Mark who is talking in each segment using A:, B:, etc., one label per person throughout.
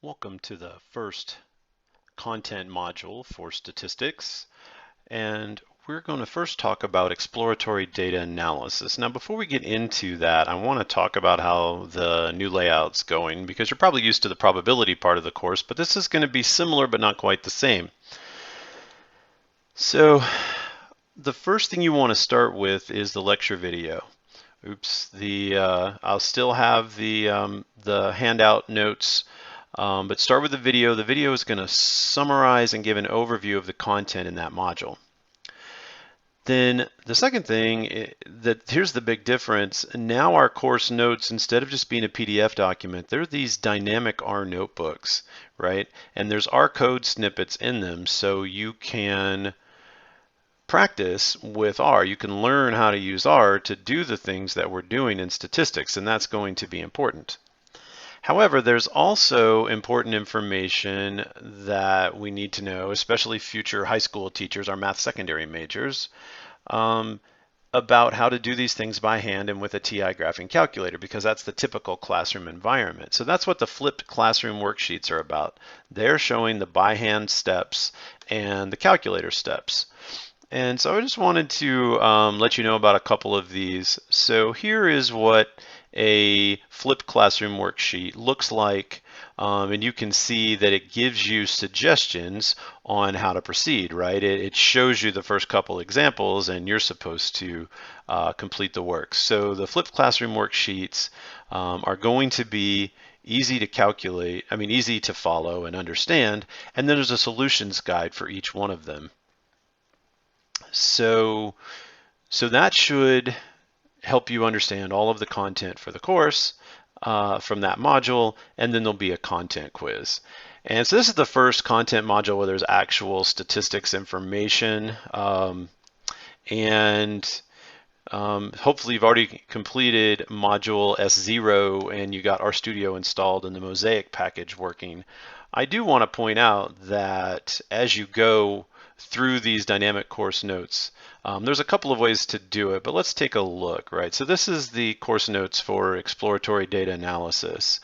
A: Welcome to the first content module for statistics, and we're going to first talk about exploratory data analysis. Now before we get into that, I want to talk about how the new layout's going, because you're probably used to the probability part of the course, but this is going to be similar but not quite the same. So the first thing you want to start with is the lecture video. Oops, I'll still have the handout notes, but start with the video. The video is going to summarize and give an overview of the content in that module. Then the second thing, here's the big difference. Now our course notes, instead of just being a PDF document, they're these dynamic R notebooks, right? And there's R code snippets in them, so you can practice with R. You can learn how to use R to do the things that we're doing in statistics, and that's going to be important. However, there's also important information that we need to know, especially future high school teachers, our math secondary majors, about how to do these things by hand and with a TI graphing calculator, because that's the typical classroom environment. So that's what the flipped classroom worksheets are about. They're showing the by hand steps and the calculator steps. And so I just wanted to let you know about a couple of these. So here is what a flipped classroom worksheet looks like, and you can see that it gives you suggestions on how to proceed, right? It shows you the first couple examples, and you're supposed to complete the work. So the flipped classroom worksheets are going to be easy to calculate, easy to follow and understand, and then there's a solutions guide for each one of them. So that should help you understand all of the content for the course from that module, and then there'll be a content quiz. And so this is the first content module where there's actual statistics information, and hopefully you've already completed module S0 and you got RStudio installed and the Mosaic package working. I do want to point out that as you go through these dynamic course notes, there's a couple of ways to do it, but let's take a look, right? So this is the course notes for exploratory data analysis.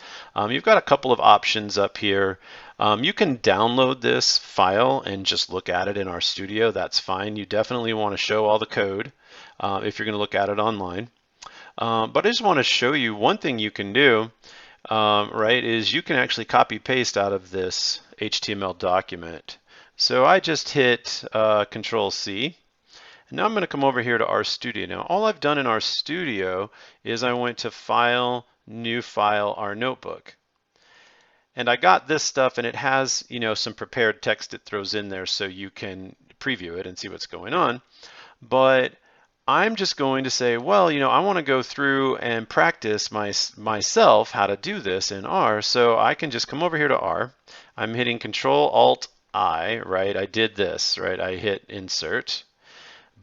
A: You've got a couple of options up here. You can download this file and just look at it in RStudio. That's fine. You definitely want to show all the code if you're going to look at it online. But I just want to show you one thing you can do, right, is you can actually copy paste out of this HTML document. So I just hit Control C. And now I'm going to come over here to RStudio. Now all I've done in RStudio is I went to File, New File, R Notebook. And I got this stuff, and it has, some prepared text it throws in there so you can preview it and see what's going on. But I'm just going to say, well, I want to go through and practice myself how to do this in R. So I can just come over here to R. I'm hitting Control-Alt-I, right? I did this, right? I hit Insert,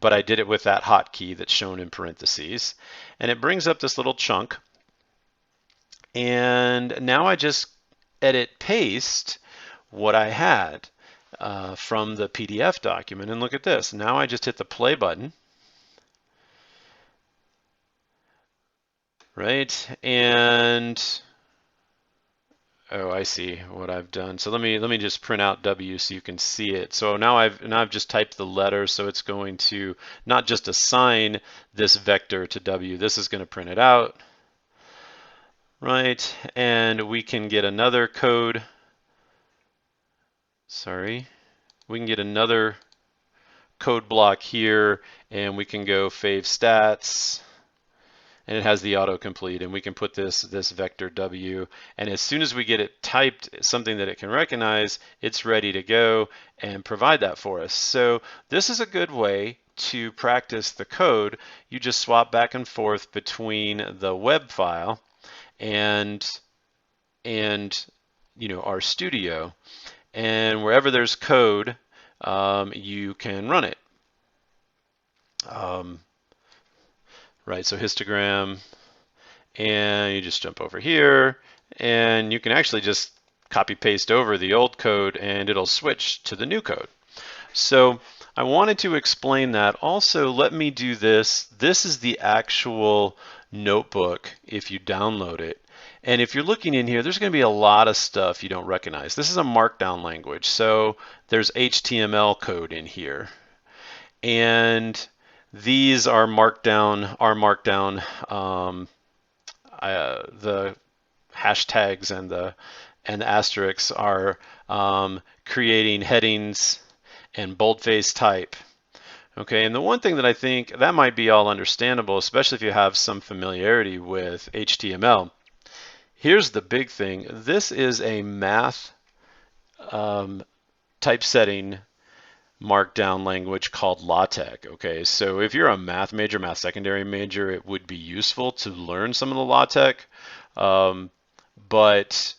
A: but I did it with that hotkey that's shown in parentheses. And it brings up this little chunk. And now I just edit paste what I had from the PDF document. And look at this. Now I just hit the play button. Right? And oh, I see what I've done. So let me just print out W so you can see it. So now I've just typed the letter, so it's going to not just assign this vector to W. This is going to print it out, right? And we can get another code. Sorry, we can get another code block here, and we can go fave stats. And it has the autocomplete, and we can put this vector W, and as soon as we get it typed, something that it can recognize, it's ready to go and provide that for us. So this is a good way to practice the code. You just swap back and forth between the web file and RStudio, and wherever there's code, you can run it. Right, so histogram, and you just jump over here, and you can actually just copy paste over the old code and it'll switch to the new code. So I wanted to explain that. Also, let me do this. This is the actual notebook if you download it. And if you're looking in here, there's going to be a lot of stuff you don't recognize. This is a markdown language, so there's HTML code in here. And these are markdown, the hashtags and the asterisks are creating headings and boldface type. Okay, and the one thing that I think that might be all understandable, especially if you have some familiarity with HTML. Here's the big thing. This is a math typesetting markdown language called LaTeX. Okay, so if you're a math major, math secondary major, it would be useful to learn some of the LaTeX. But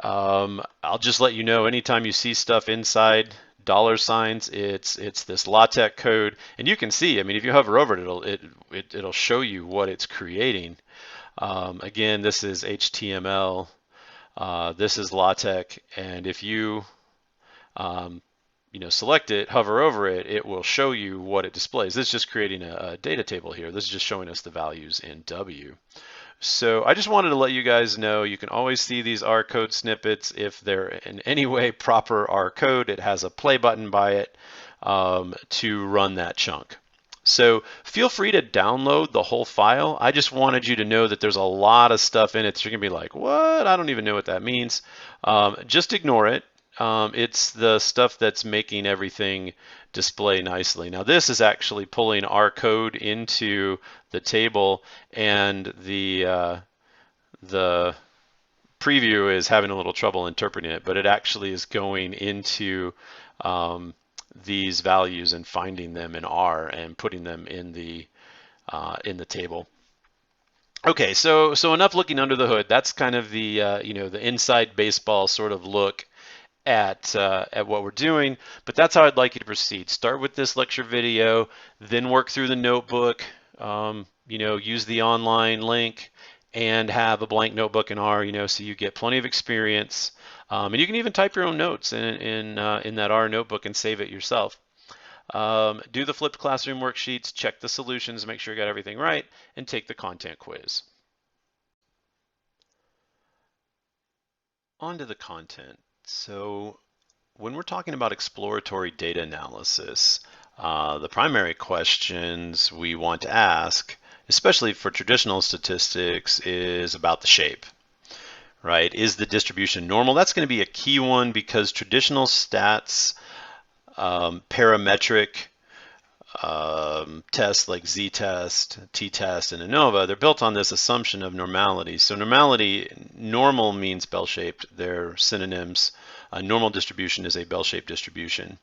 A: I'll just let you know, anytime you see stuff inside $signs, it's this LaTeX code, and you can see. I mean, if you hover over it, it'll show you what it's creating. Again, this is HTML. This is LaTeX, and if you select it, hover over it, it will show you what it displays. This is just creating a data table here. This is just showing us the values in W. So I just wanted to let you guys know you can always see these R code snippets if they're in any way proper R code. It has a play button by it to run that chunk. So feel free to download the whole file. I just wanted you to know that there's a lot of stuff in it. So you're gonna be like, what? I don't even know what that means. Just ignore it. It's the stuff that's making everything display nicely. Now this is actually pulling our code into the table, and the preview is having a little trouble interpreting it, but it actually is going into these values and finding them in R and putting them in the table. Okay, so enough looking under the hood. That's kind of the the inside baseball sort of look at what we're doing, but that's how I'd like you to proceed. Start with this lecture video, then work through the notebook, use the online link, and have a blank notebook in R, so you get plenty of experience. And you can even type your own notes in that R notebook and save it yourself. Do the flipped classroom worksheets, check the solutions, make sure you got everything right, and take the content quiz. On to the content. So when we're talking about exploratory data analysis, the primary questions we want to ask, especially for traditional statistics, is about the shape, right? Is the distribution normal? That's going to be a key one because traditional stats, parametric tests like z-test, t-test, and ANOVA, they're built on this assumption of normality. So normal means bell-shaped. They're synonyms. A normal distribution is a bell-shaped distribution.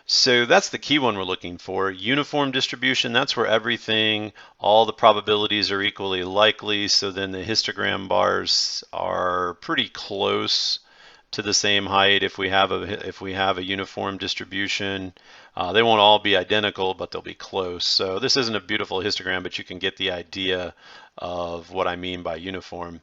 A: So that's the key one we're looking for. Uniform distribution, that's where all the probabilities are equally likely. So then the histogram bars are pretty close to the same height if we have a uniform distribution. They won't all be identical, but they'll be close. So this isn't a beautiful histogram, but you can get the idea of what I mean by uniform.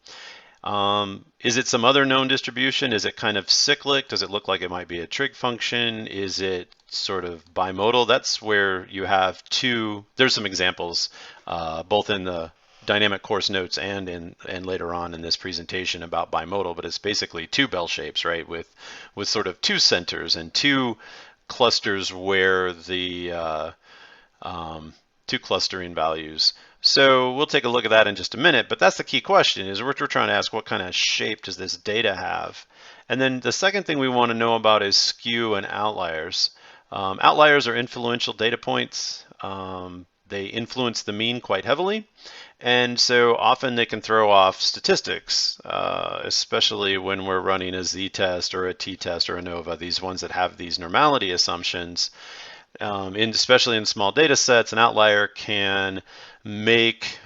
A: Is it some other known distribution? Is it kind of cyclic? Does it look like it might be a trig function? Is it sort of bimodal? That's where you have two. There's some examples, both in the dynamic course notes and later on in this presentation about bimodal, but it's basically two bell shapes, right? With sort of two centers and two clusters where the two clustering values. So we'll take a look at that in just a minute, but that's the key question, is we're trying to ask what kind of shape does this data have? And then the second thing we want to know about is skew and outliers. Outliers are influential data points. They influence the mean quite heavily, and so often they can throw off statistics, especially when we're running a z-test or a t-test or ANOVA, these ones that have these normality assumptions. Especially in small data sets, an outlier can make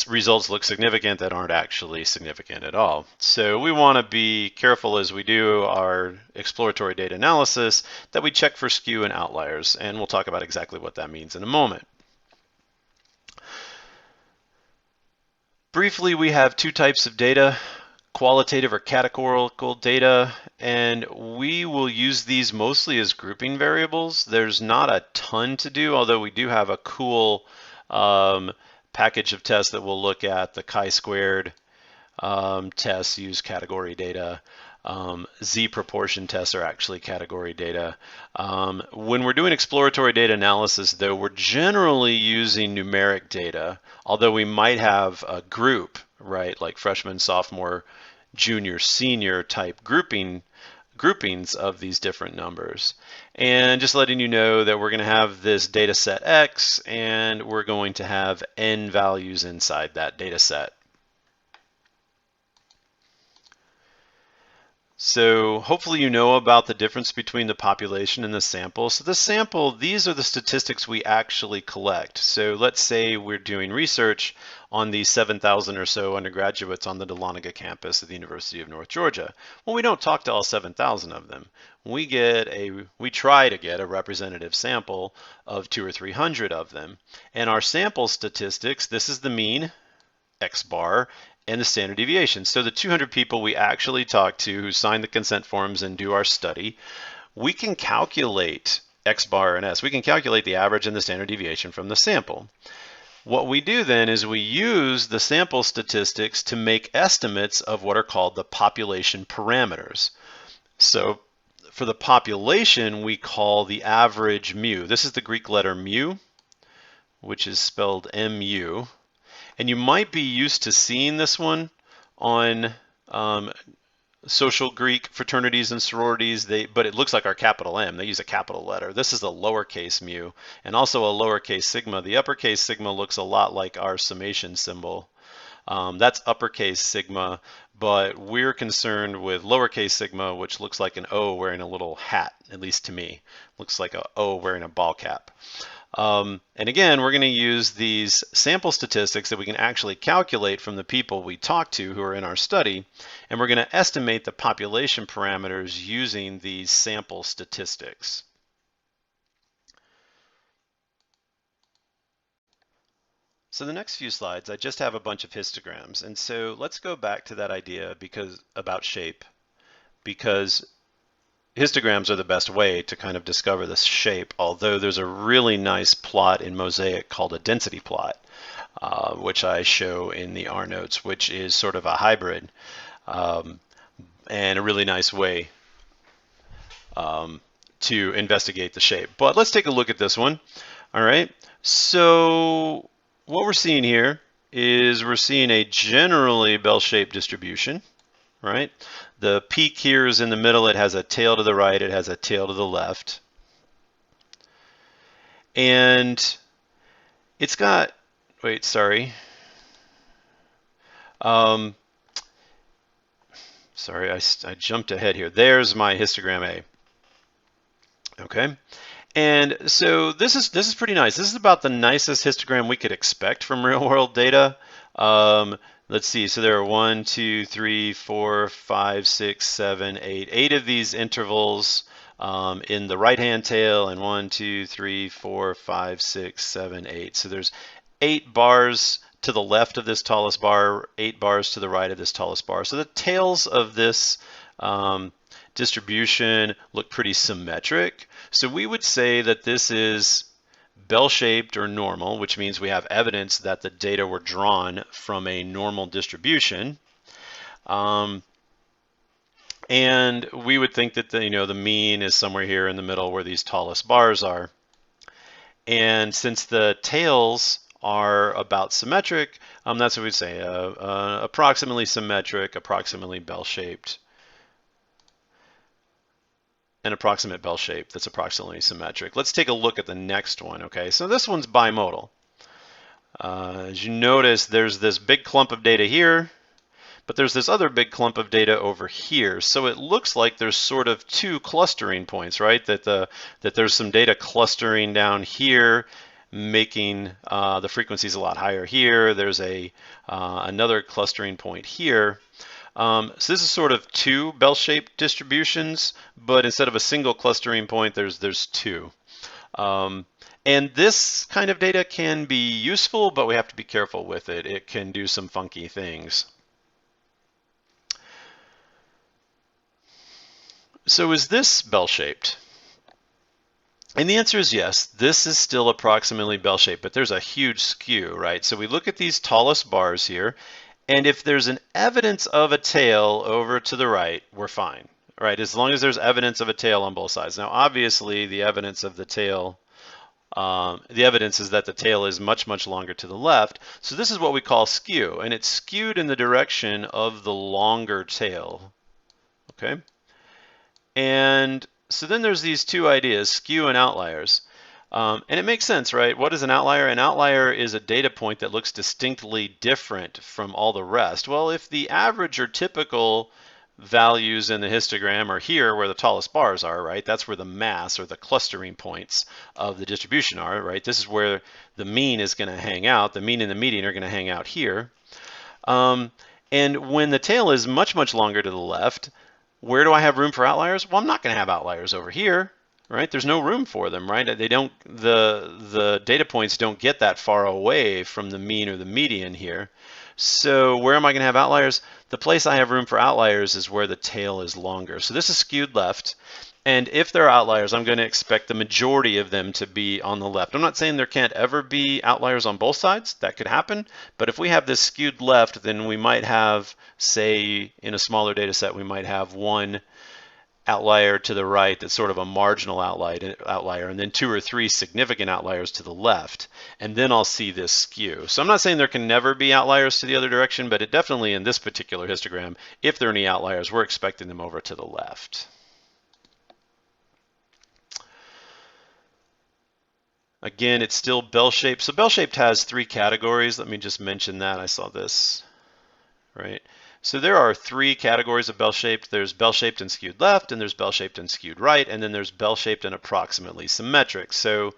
A: results look significant that aren't actually significant at all. So we want to be careful as we do our exploratory data analysis that we check for skew and outliers, and we'll talk about exactly what that means in a moment. Briefly, we have two types of data, qualitative or categorical data, and we will use these mostly as grouping variables. There's not a ton to do, although we do have a cool package of tests that we'll look at, the chi-squared tests use category data. Z-proportion tests are actually category data. When we're doing exploratory data analysis, though, we're generally using numeric data, although we might have a group, right, like freshman, sophomore, junior, senior type groupings of these different numbers. And just letting you know that we're going to have this data set X, and we're going to have N values inside that data set. So hopefully you know about the difference between the population and the sample. So the sample, these are the statistics we actually collect. So let's say we're doing research on these 7,000 or so undergraduates on the Dahlonega campus of the University of North Georgia. Well, we don't talk to all 7,000 of them. We try to get a representative sample of 200 or 300 of them. And our sample statistics, this is the mean, X bar, and the standard deviation. So the 200 people we actually talk to who sign the consent forms and do our study, we can calculate X bar and S. We can calculate the average and the standard deviation from the sample. What we do then is we use the sample statistics to make estimates of what are called the population parameters. So for the population, we call the average mu. This is the Greek letter mu, which is spelled MU. And you might be used to seeing this one on social Greek fraternities and sororities, but it looks like our capital M. They use a capital letter. This is a lowercase mu and also a lowercase sigma. The uppercase sigma looks a lot like our summation symbol. That's uppercase sigma, but we're concerned with lowercase sigma, which looks like an O wearing a little hat, at least to me. Looks like an O wearing a ball cap. And again, we're going to use these sample statistics that we can actually calculate from the people we talk to who are in our study, and we're going to estimate the population parameters using these sample statistics. So the next few slides, I just have a bunch of histograms. And so let's go back to that idea about shape, because histograms are the best way to kind of discover this shape, although there's a really nice plot in Mosaic called a density plot, which I show in the R notes, which is sort of a hybrid and a really nice way to investigate the shape. But let's take a look at this one. All right, so what we're seeing here is we're seeing a generally bell-shaped distribution. Right? The peak here is in the middle. It has a tail to the right. It has a tail to the left. And it's got, wait, sorry. Sorry, I jumped ahead here. There's my histogram A. Okay. And so this is pretty nice. This is about the nicest histogram we could expect from real world data. Let's see, so there are 1, 2, 3, 4, 5, 6, 7, 8. 8 of these intervals in the right-hand tail, and 1, 2, 3, 4, 5, 6, 7, 8. So there's 8 bars to the left of this tallest bar, 8 bars to the right of this tallest bar. So the tails of this distribution look pretty symmetric. So we would say that this is bell-shaped or normal, which means we have evidence that the data were drawn from a normal distribution. And we would think that the mean is somewhere here in the middle where these tallest bars are. And since the tails are about symmetric, that's what we'd say, approximately symmetric, approximately bell-shaped. An approximate bell shape that's approximately symmetric. Let's take a look at the next one. Okay, so this one's bimodal. As you notice, there's this big clump of data here, but there's this other big clump of data over here. So it looks like there's sort of 2 clustering points, right? That there's some data clustering down here, making the frequencies a lot higher here. There's another clustering point here. So this is sort of 2 bell-shaped distributions, but instead of a single clustering point, there's 2. And this kind of data can be useful, but we have to be careful with it. It can do some funky things. So is this bell-shaped? And the answer is yes. This is still approximately bell-shaped, but there's a huge skew, right? So we look at these tallest bars here, And if there's an evidence of a tail over to the right, we're fine, right? As long as there's evidence of a tail on both sides. Now, obviously, the evidence of the tail, the evidence is that the tail is much, much longer to the left. So this is what we call skew, and it's skewed in the direction of the longer tail, okay? And so then there's these two ideas, skew and outliers. And it makes sense, right? What is an outlier? An outlier is a data point that looks distinctly different from all the rest. Well, if the average or typical values in the histogram are here where the tallest bars are, right? That's where the mass or the clustering points of the distribution are, right? This is where the mean is going to hang out. The mean and the median are going to hang out here. And when the tail is much, much longer to the left, where do I have room for outliers? Well, I'm not going to have outliers over here, right? There's no room for them, right? They don't, the data points don't get that far away from the mean or the median here. So where am I going to have outliers? The place I have room for outliers is where the tail is longer. So this is skewed left. And if there are outliers, I'm going to expect the majority of them to be on the left. I'm not saying there can't ever be outliers on both sides. That could happen. But if we have this skewed left, then we might have, say, in a smaller data set, we might have one outlier to the right that's sort of a marginal outlier, and then two or three significant outliers to the left. And then I'll see this skew. So I'm not saying there can never be outliers to the other direction, but it definitely in this particular histogram, if there are any outliers, we're expecting them over to the left. Again, it's still bell-shaped. So bell-shaped has three categories. Let me just mention that. I saw this, right? So there are three categories of bell-shaped. There's bell-shaped and skewed left, and there's bell-shaped and skewed right, and then there's bell-shaped and approximately symmetric. So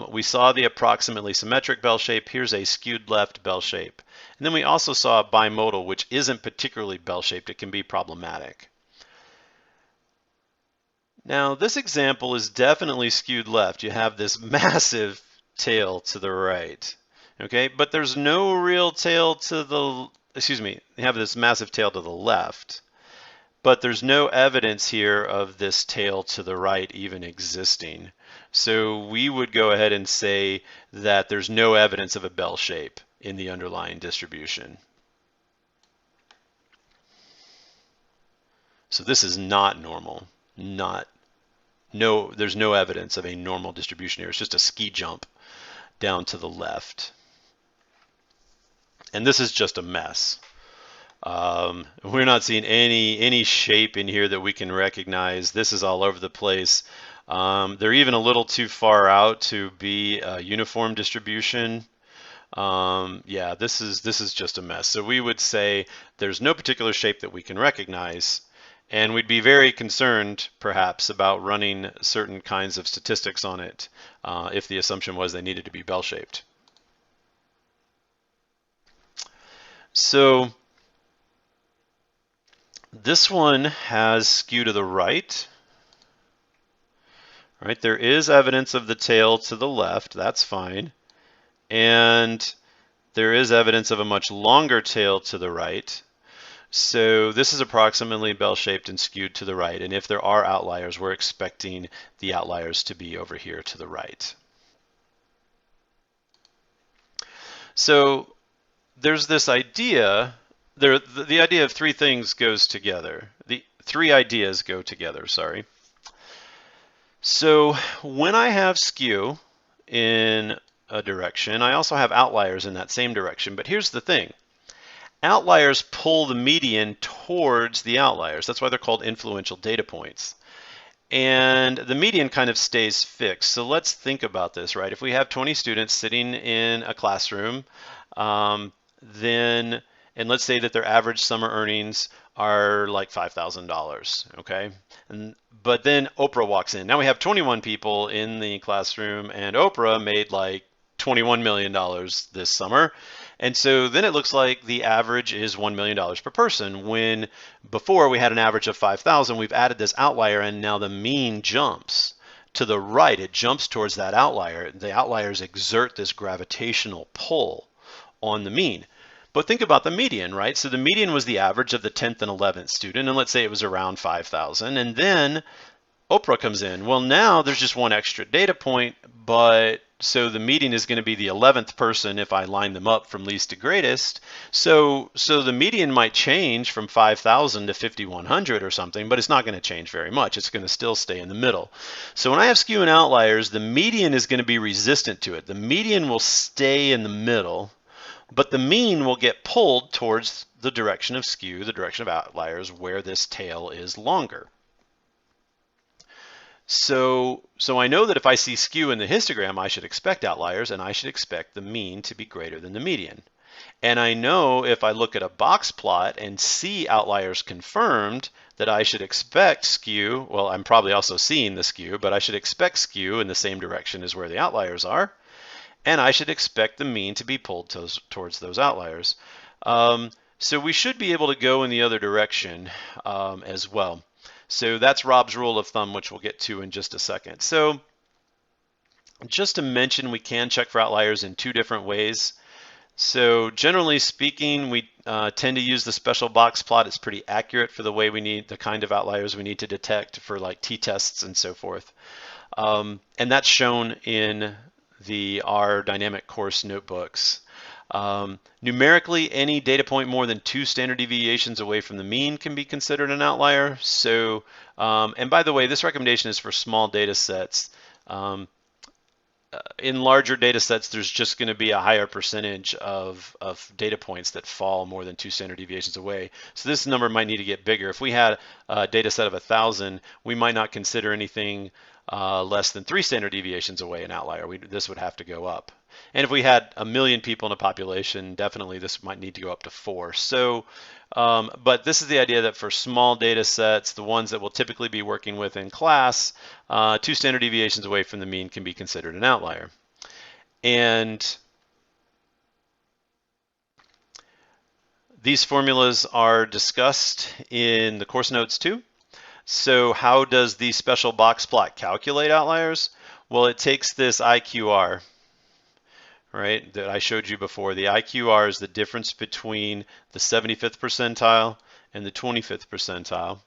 A: we saw the approximately symmetric bell shape. Here's a skewed left bell shape. And then we also saw a bimodal, which isn't particularly bell-shaped. It can be problematic. Now, this example is definitely skewed left. You have this massive tail to the right, okay? But there's no real tail to the, excuse me, you have this massive tail to the left, but there's no evidence here of this tail to the right even existing. So we would go ahead and say that there's no evidence of a bell shape in the underlying distribution. So this is not normal, there's no evidence of a normal distribution here. It's just a ski jump down to the left. And this is just a mess. We're not seeing any shape in here that we can recognize. This is all over the place. They're even a little too far out to be a uniform distribution. Yeah, this is just a mess. So we would say there's no particular shape that we can recognize. And we'd be very concerned, perhaps, about running certain kinds of statistics on it if the assumption was they needed to be bell-shaped. So this one has skew to the right. Right, there is evidence of the tail to the left. That's fine. And there is evidence of a much longer tail to the right. So this is approximately bell-shaped and skewed to the right. And if there are outliers, we're expecting the outliers to be over here to the right. So there's this idea, the idea of three things goes together. The three ideas go together, sorry. So when I have skew in a direction, I also have outliers in that same direction. But here's the thing. Outliers pull the median towards the outliers. That's why they're called influential data points. And the median kind of stays fixed. So let's think about this, right? If we have 20 students sitting in a classroom, and let's say that their average summer earnings are like $5,000, okay? But then Oprah walks in. Now we have 21 people in the classroom, and Oprah made like $21 million this summer. And so then it looks like the average is $1 million per person, when before we had an average of 5,000. We've added this outlier, and now the mean jumps to the right. It jumps towards that outlier. The outliers exert this gravitational pull on the mean. But think about the median, right? So the median was the average of the 10th and 11th student, and let's say it was around 5,000. And then Oprah comes in. Well, now there's just one extra data point, but so the median is going to be the 11th person if I line them up from least to greatest. So the median might change from 5,000 to 5,100 or something, but it's not going to change very much. It's going to still stay in the middle. So when I have skew and outliers, the median is going to be resistant to it. The median will stay in the middle, but the mean will get pulled towards the direction of skew, the direction of outliers, where this tail is longer. So I know that if I see skew in the histogram, I should expect outliers, and I should expect the mean to be greater than the median. And I know if I look at a box plot and see outliers confirmed, that I should expect skew. Well, I'm probably also seeing the skew, but I should expect skew in the same direction as where the outliers are. And I should expect the mean to be pulled towards those outliers. So we should be able to go in the other direction as well. So that's Rob's rule of thumb, which we'll get to in just a second. So just to mention, we can check for outliers in two different ways. So generally speaking, we tend to use the special box plot. It's pretty accurate for the way we need, the kind of outliers we need to detect for like t-tests and so forth. And that's shown in the R dynamic course notebooks. Numerically, any data point more than 2 standard deviations away from the mean can be considered an outlier. So, and by the way, this recommendation is for small data sets. In larger data sets, there's just going to be a higher percentage of data points that fall more than 2 standard deviations away. So this number might need to get bigger. If we had a data set of 1,000, we might not consider anything less than 3 standard deviations away an outlier. This would have to go up. And if we had 1 million people in a population, definitely this might need to go up to 4. So, but this is the idea that for small data sets, the ones that we'll typically be working with in class, 2 standard deviations away from the mean can be considered an outlier. And these formulas are discussed in the course notes too. So how does the special box plot calculate outliers? Well, it takes this IQR, right, that I showed you before. The IQR is the difference between the 75th percentile and the 25th percentile.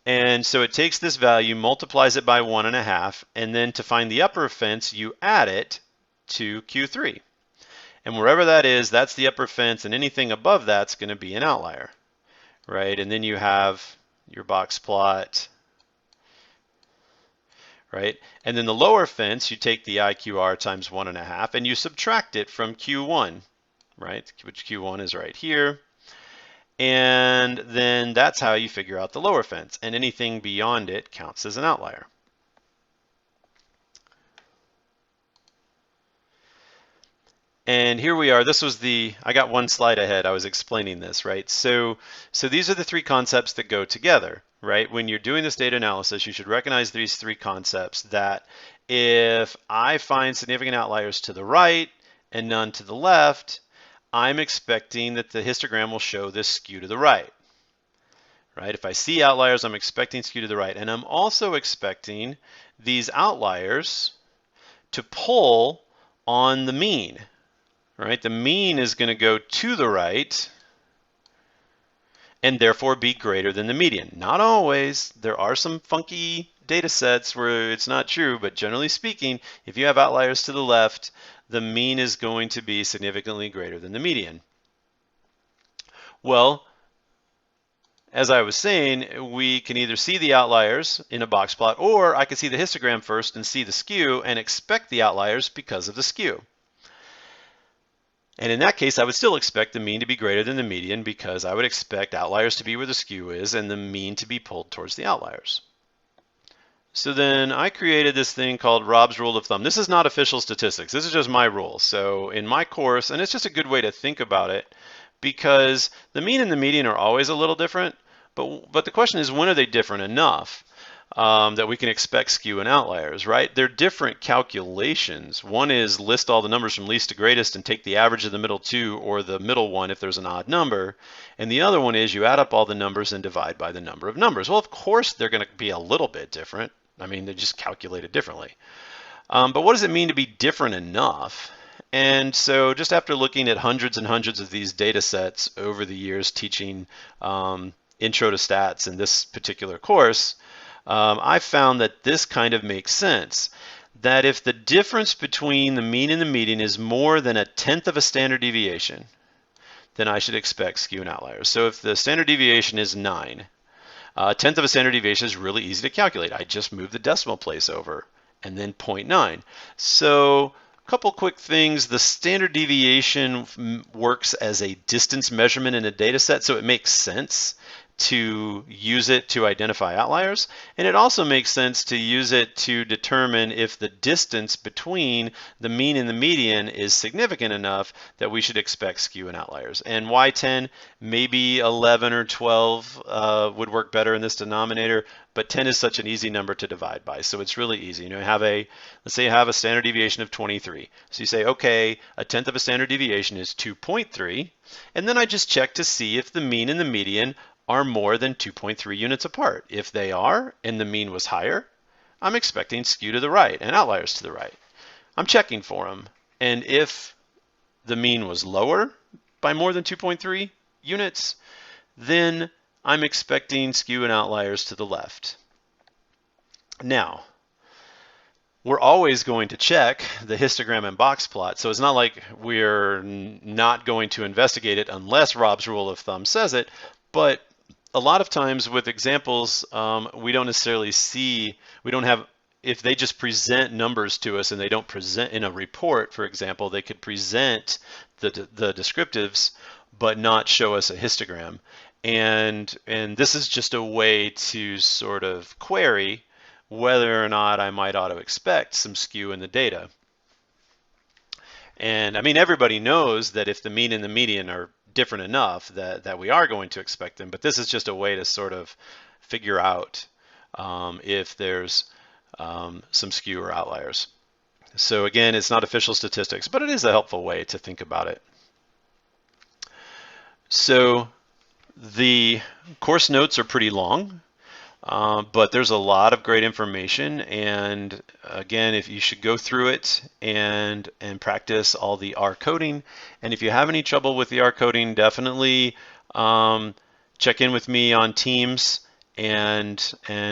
A: And so it takes this value, multiplies it by 1.5, and then to find the upper fence, you add it to Q3. And wherever that is, that's the upper fence, and anything above that's going to be an outlier, right? And then you have your box plot, right? And then the lower fence, you take the IQR times 1.5 and you subtract it from Q1, right? Which Q1 is right here. And then that's how you figure out the lower fence. And anything beyond it counts as an outlier. And here we are. This was I got one slide ahead. I was explaining this, right? So these are the 3 concepts that go together, right? When you're doing this data analysis, you should recognize these 3 concepts, that if I find significant outliers to the right and none to the left, I'm expecting that the histogram will show this skew to the right, right? If I see outliers, I'm expecting skew to the right. And I'm also expecting these outliers to pull on the mean. Right? The mean is going to go to the right and therefore be greater than the median. Not always. There are some funky data sets where it's not true, but generally speaking, if you have outliers to the left, the mean is going to be significantly greater than the median. Well, as I was saying, we can either see the outliers in a box plot, or I can see the histogram first and see the skew and expect the outliers because of the skew. And in that case, I would still expect the mean to be greater than the median, because I would expect outliers to be where the skew is and the mean to be pulled towards the outliers. So then I created this thing called Rob's rule of thumb. This is not official statistics. This is just my rule. So in my course, and it's just a good way to think about it, because the mean and the median are always a little different, but the question is, when are they different enough that we can expect skew and outliers, right? They're different calculations. One is list all the numbers from least to greatest and take the average of the middle 2, or the middle one if there's an odd number. And the other one is you add up all the numbers and divide by the number of numbers. Well, of course, they're going to be a little bit different. I mean, they're just calculated differently. But what does it mean to be different enough? And so just after looking at hundreds and hundreds of these data sets over the years teaching Intro to Stats in this particular course, I found that this kind of makes sense. That if the difference between the mean and the median is more than 1/10 of a standard deviation, then I should expect skew and outliers. So if the standard deviation is 9, 1/10 of a standard deviation is really easy to calculate. I just move the decimal place over and then 0.9. So a couple quick things. The standard deviation works as a distance measurement in a data set, so it makes sense to use it to identify outliers. And it also makes sense to use it to determine if the distance between the mean and the median is significant enough that we should expect skew and outliers. And why 10? Maybe 11 or 12 would work better in this denominator, but 10 is such an easy number to divide by, so it's really easy. Let's say you have a standard deviation of 23. So you say, okay, 1/10 of a standard deviation is 2.3, and then I just check to see if the mean and the median are more than 2.3 units apart. If they are, and the mean was higher, I'm expecting skew to the right and outliers to the right. I'm checking for them. And if the mean was lower by more than 2.3 units, then I'm expecting skew and outliers to the left. Now, we're always going to check the histogram and box plot, so it's not like we're not going to investigate it unless Rob's rule of thumb says it, but a lot of times with examples, we don't necessarily see, we don't have, if they just present numbers to us and they don't present in a report, for example, they could present the descriptives but not show us a histogram. And this is just a way to sort of query whether or not I might ought to expect some skew in the data. And I mean, everybody knows that if the mean and the median are different enough that we are going to expect them, but this is just a way to sort of figure out if there's some skew or outliers. So again, it's not official statistics, but it is a helpful way to think about it. So the course notes are pretty long, but there's a lot of great information, and again, if you should go through it and practice all the R coding. And if you have any trouble with the R coding, definitely check in with me on Teams, and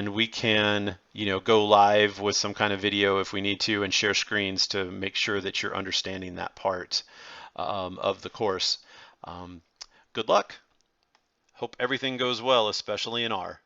A: we can go live with some kind of video if we need to, and share screens to make sure that you're understanding that part of the course. Good luck. Hope everything goes well, especially in R.